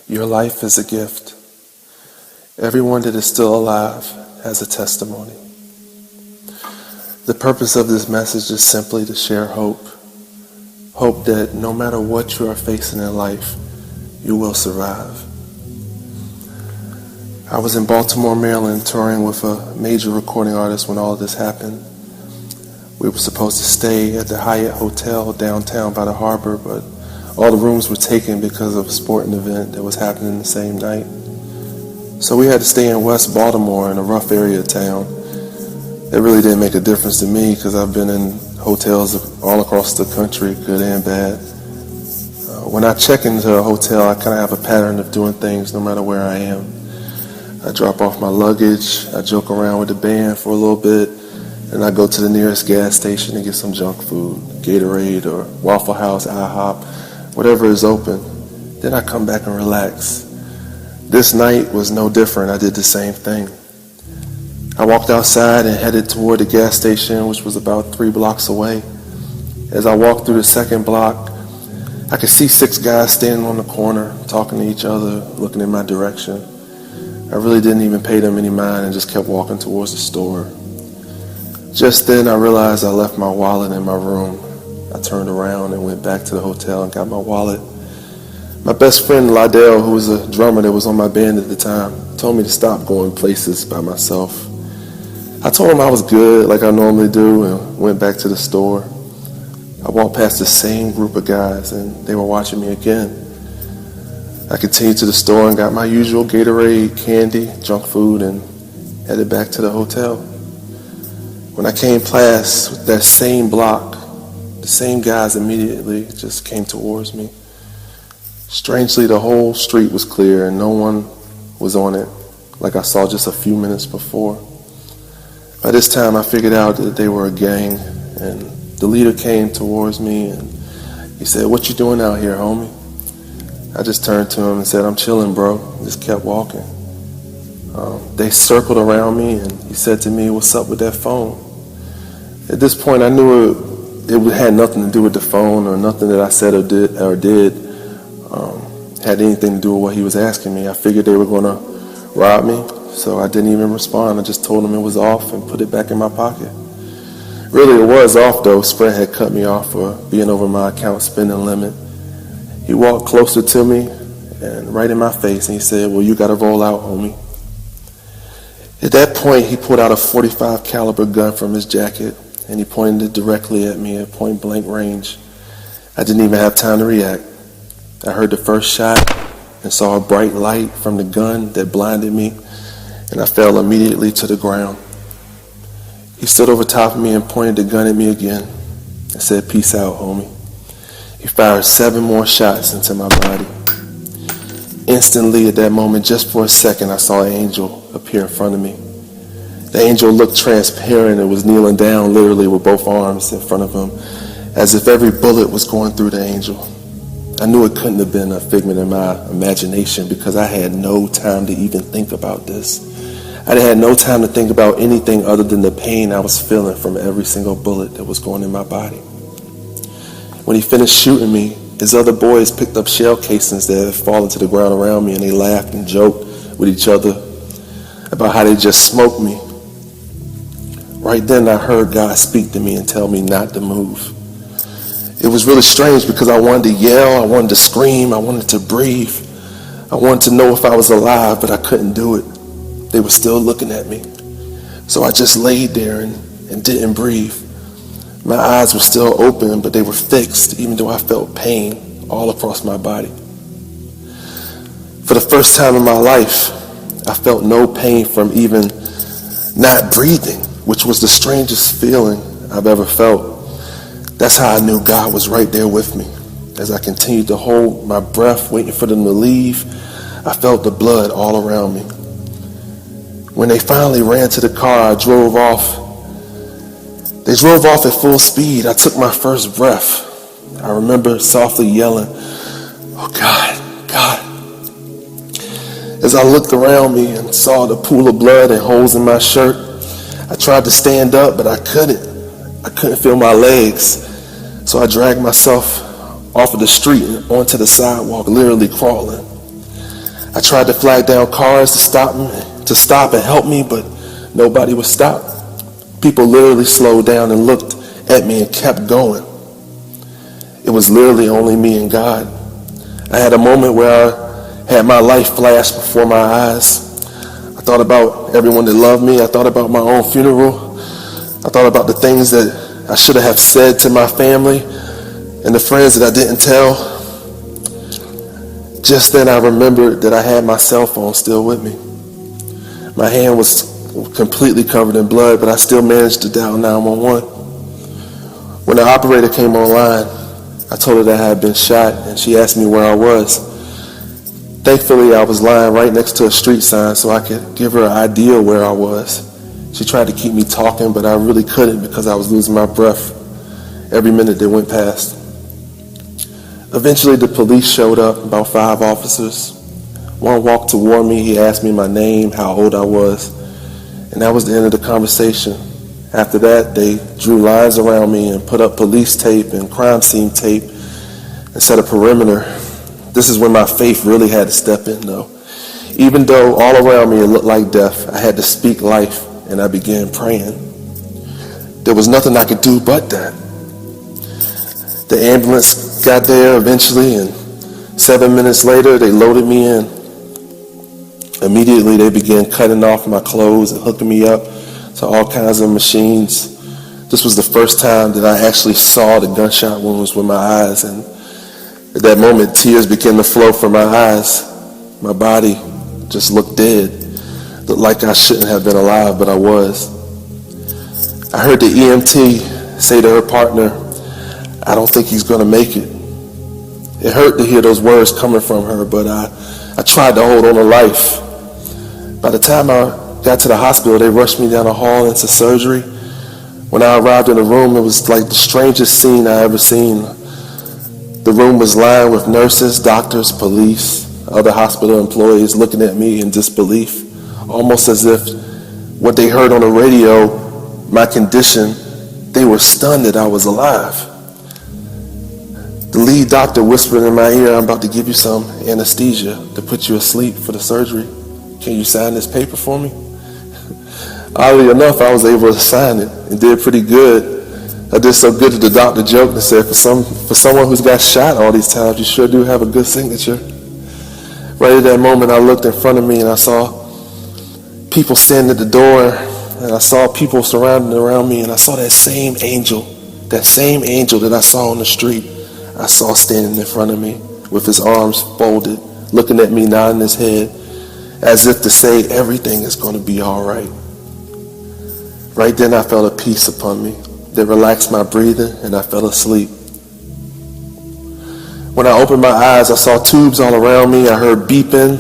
Your life is a gift. Everyone that is still alive has a testimony. The purpose of this message is simply to share hope. Hope that no matter what you are facing in life, you will survive. I was in Baltimore, Maryland, touring with a major recording artist when all of this happened. We were supposed to stay at the Hyatt Hotel downtown by the harbor, but all the rooms were taken because of a sporting event that was happening the same night. So we had to stay in West Baltimore in a rough area of town. It really didn't make a difference to me because I've been in hotels all across the country, good and bad. When I check into a hotel, I kind of have a pattern of doing things no matter where I am. I drop off my luggage, I joke around with the band for a little bit, and I go to the nearest gas station and get some junk food, Gatorade or Waffle House, IHOP, whatever is open. Then I come back and relax. This night was no different. I did the same thing. I walked outside and headed toward the gas station, which was about 3 blocks away. As I walked through the second block, I could see 6 guys standing on the corner, talking to each other, looking in my direction. I really didn't even pay them any mind and just kept walking towards the store. Just then I realized I left my wallet in my room. I turned around and went back to the hotel and got my wallet. My best friend Lydell, who was a drummer that was on my band at the time, told me to stop going places by myself. I told him I was good like I normally do and went back to the store. I walked past the same group of guys and they were watching me again. I continued to the store and got my usual Gatorade, candy, junk food, and headed back to the hotel. When I came past that same block, the same guys immediately just came towards me. Strangely, the whole street was clear and no one was on it like I saw just a few minutes before. By this time, I figured out that they were a gang, and the leader came towards me and he said, "What you doing out here, homie?" I just turned to him and said, "I'm chilling, bro." Just kept walking. They circled around me and he said to me, "What's up with that phone?" At this point, I knew it had nothing to do with the phone or nothing that I said or did had anything to do with what he was asking me. I figured they were going to rob me, so I didn't even respond. I just told him it was off and put it back in my pocket. Really, it was off, though. Sprint had cut me off for being over my account spending limit. He walked closer to me and right in my face, and he said, "Well, you got to roll out, homie." At that point, he pulled out a .45 caliber gun from his jacket, and he pointed it directly at me at point blank range. I didn't even have time to react. I heard the first shot and saw a bright light from the gun that blinded me, and I fell immediately to the ground. He stood over top of me and pointed the gun at me again and said, "Peace out, homie." He fired 7 more shots into my body. Instantly, at that moment, just for a second, I saw an angel appear in front of me. The angel looked transparent and was kneeling down literally with both arms in front of him, as if every bullet was going through the angel. I knew it couldn't have been a figment of my imagination because I had no time to even think about this. I had no time to think about anything other than the pain I was feeling from every single bullet that was going in my body. When he finished shooting me, his other boys picked up shell casings that had fallen to the ground around me, and they laughed and joked with each other about how they just smoked me. Right then I heard God speak to me and tell me not to move. It was really strange because I wanted to yell, I wanted to scream, I wanted to breathe. I wanted to know if I was alive, but I couldn't do it. They were still looking at me. So I just laid there and didn't breathe. My eyes were still open, but they were fixed, even though I felt pain all across my body. For the first time in my life, I felt no pain from even not breathing, which was the strangest feeling I've ever felt. That's how I knew God was right there with me. As I continued to hold my breath, waiting for them to leave, I felt the blood all around me. When they finally ran to the car, I drove off. They drove off at full speed. I took my first breath. I remember softly yelling, "Oh God, God." As I looked around me and saw the pool of blood and holes in my shirt, I tried to stand up, but I couldn't. I couldn't feel my legs. So I dragged myself off of the street and onto the sidewalk, literally crawling. I tried to flag down cars to stop and help me, but nobody would stop. People literally slowed down and looked at me and kept going. It was literally only me and God. I had a moment where I had my life flash before my eyes. I thought about everyone that loved me. I thought about my own funeral. I thought about the things that I should have said to my family and the friends that I didn't tell. Just then I remembered that I had my cell phone still with me. My hand was completely covered in blood, but I still managed to dial 911. When the operator came online, I told her that I had been shot, and she asked me where I was. Thankfully, I was lying right next to a street sign so I could give her an idea where I was. She tried to keep me talking, but I really couldn't because I was losing my breath every minute that went past. Eventually, the police showed up, about 5 officers. One walked toward me. He asked me my name, how old I was, and that was the end of the conversation. After that, they drew lines around me and put up police tape and crime scene tape and set a perimeter. This is when my faith really had to step in, though. Even though all around me it looked like death, I had to speak life, and I began praying. There was nothing I could do but that. The ambulance got there eventually, and 7 minutes later, they loaded me in. Immediately, they began cutting off my clothes and hooking me up to all kinds of machines. This was the first time that I actually saw the gunshot wounds with my eyes, and at that moment, tears began to flow from my eyes. My body just looked dead. Looked like I shouldn't have been alive, but I was. I heard the EMT say to her partner, "I don't think he's going to make it." It hurt to hear those words coming from her, but I tried to hold on to life. By the time I got to the hospital, they rushed me down the hall into surgery. When I arrived in the room, it was like the strangest scene I ever seen. The room was lined with nurses, doctors, police, other hospital employees looking at me in disbelief, almost as if what they heard on the radio, my condition, they were stunned that I was alive. The lead doctor whispered in my ear, "I'm about to give you some anesthesia to put you asleep for the surgery. Can you sign this paper for me?" Oddly enough, I was able to sign it and did pretty good. I did so good that the doctor joked and said, for someone who's got shot all these times, you sure do have a good signature. Right at that moment, I looked in front of me and I saw people standing at the door, and I saw people surrounding around me, and I saw that same angel that I saw on the street. I saw standing in front of me with his arms folded, looking at me, nodding his head, as if to say everything is going to be all right. Right then I felt a peace upon me that relaxed my breathing, and I fell asleep. When I opened my eyes, I saw tubes all around me. I heard beeping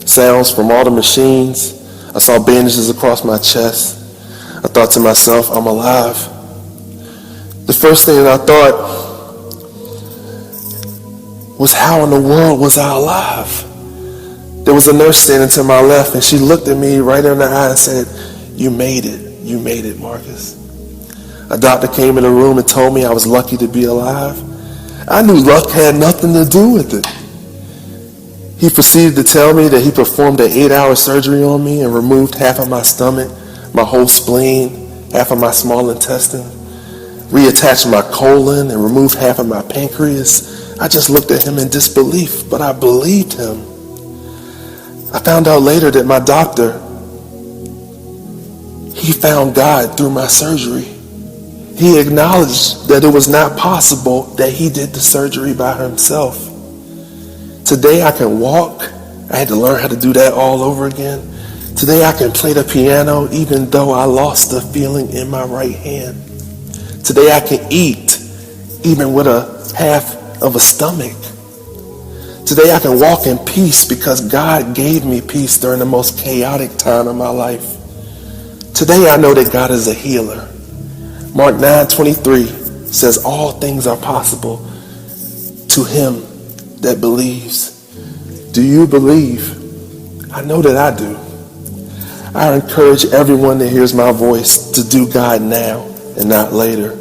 sounds from all the machines. I saw bandages across my chest. I thought to myself, I'm alive. The first thing that I thought was, how in the world was I alive? There was a nurse standing to my left, and she looked at me right in the eye and said, "You made it. You made it, Marcus." A doctor came in the room and told me I was lucky to be alive. I knew luck had nothing to do with it. He proceeded to tell me that he performed an 8-hour surgery on me and removed half of my stomach, my whole spleen, half of my small intestine, reattached my colon, and removed half of my pancreas. I just looked at him in disbelief, but I believed him. I found out later that my doctor, he found God through my surgery. He acknowledged that it was not possible that he did the surgery by himself. Today I can walk. I had to learn how to do that all over again. Today I can play the piano even though I lost the feeling in my right hand. Today I can eat even with a half of a stomach. Today I can walk in peace because God gave me peace during the most chaotic time of my life. Today I know that God is a healer. Mark 9:23 says all things are possible to him that believes. Do you believe? I know that I do. I encourage everyone that hears my voice to do God now and not later.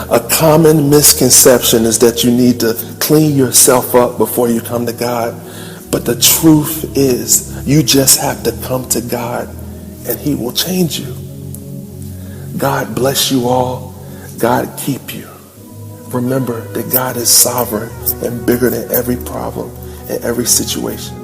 A common misconception is that you need to clean yourself up before you come to God. But the truth is, you just have to come to God and he will change you. God bless you all. God keep you. Remember that God is sovereign and bigger than every problem and every situation.